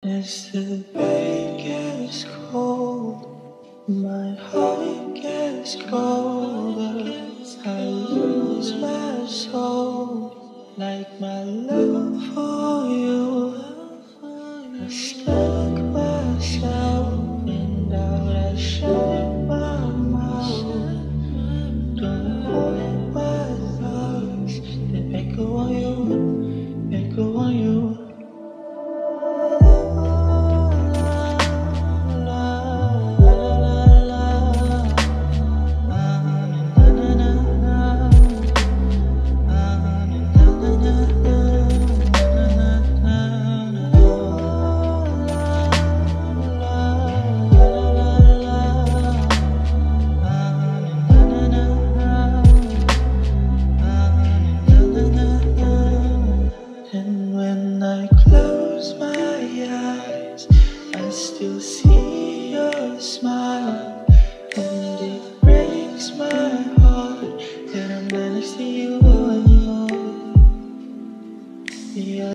As the pain gets cold, my heart gets colder. I lose my soul, like my love for you. I stuck myself and out I shut my mouth. Don't hold my thoughts, they echo on you, echo on you. And when I close my eyes, I still see your smile. And